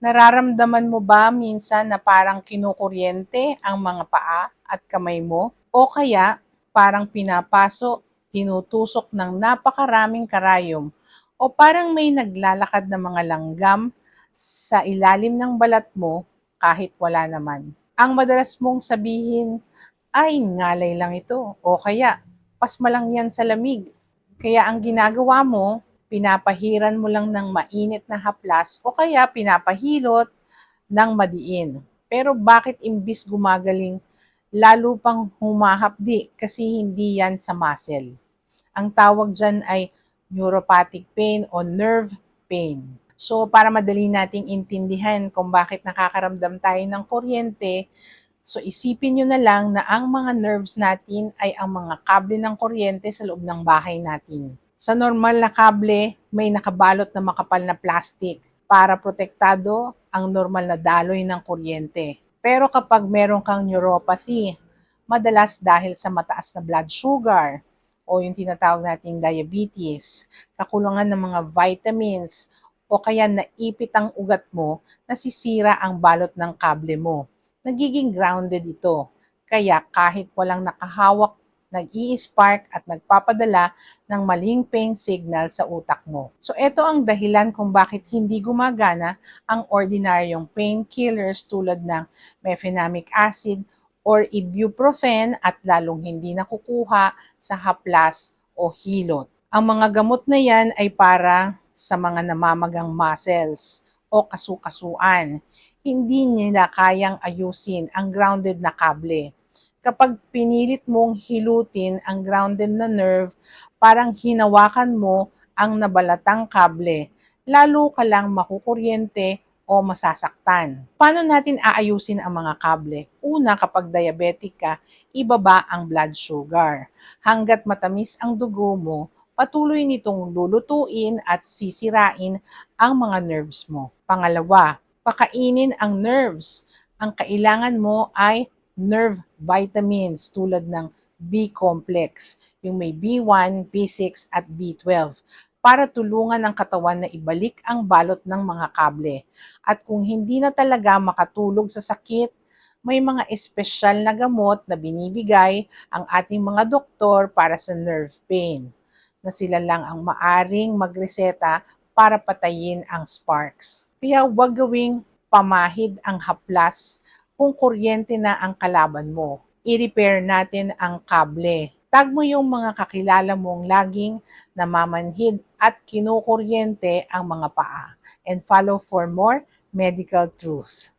Nararamdaman mo ba minsan na parang kinukuryente ang mga paa at kamay mo? O kaya parang pinapaso, tinutusok ng napakaraming karayom o parang may naglalakad na mga langgam sa ilalim ng balat mo kahit wala naman. Ang madalas mong sabihin ay ngalay lang ito o kaya pasma lang yan sa lamig. Kaya ang ginagawa mo, pinapahiran mo lang ng mainit na haplas o kaya pinapahilot ng madiin. Pero bakit imbis gumagaling, lalo pang humahapdi kasi hindi yan sa muscle. Ang tawag dyan ay neuropathic pain o nerve pain. So para madali nating intindihan kung bakit nakakaramdam tayo ng kuryente, so isipin nyo na lang na ang mga nerves natin ay ang mga kable ng kuryente sa loob ng bahay natin. Sa normal na kable, may nakabalot na makapal na plastic para protektado ang normal na daloy ng kuryente. Pero kapag meron kang neuropathy, madalas dahil sa mataas na blood sugar o yung tinatawag nating diabetes, kakulangan ng mga vitamins, o kaya naipit ang ugat mo, nasisira ang balot ng kable mo. Nagiging grounded ito. Kaya kahit walang nakahawak, nag-i-spark at nagpapadala ng maling pain signal sa utak mo. So ito ang dahilan kung bakit hindi gumagana ang ordinaryong painkillers tulad ng mefenamic acid or ibuprofen at lalong hindi nakukuha sa haplas o hilot. Ang mga gamot na yan ay para sa mga namamagang muscles o kasukasuan. Hindi nila kayang ayusin ang grounded na kable. Kapag pinilit mong hilutin ang grounded na nerve, parang hinawakan mo ang nabalatang kable, lalo ka lang makukuryente o masasaktan. Paano natin aayusin ang mga kable? Una, kapag diabetic ka, ibaba ang blood sugar. Hanggat matamis ang dugo mo, patuloy nitong lulutuin at sisirain ang mga nerves mo. Pangalawa, pakainin ang nerves. Ang kailangan mo ay nerve vitamins tulad ng B-complex, yung may B1, B6 at B12 para tulungan ang katawan na ibalik ang balot ng mga kable. At kung hindi na talaga makatulog sa sakit, may mga espesyal na gamot na binibigay ang ating mga doktor para sa nerve pain, na sila lang ang maaring magreseta para patayin ang sparks. Kaya huwag gawing pamahid ang haplas kung kuryente na ang kalaban mo. I-repair natin ang kable. Tag mo yung mga kakilala mong laging namamanhid at kinukuryente ang mga paa. And follow for more medical truths.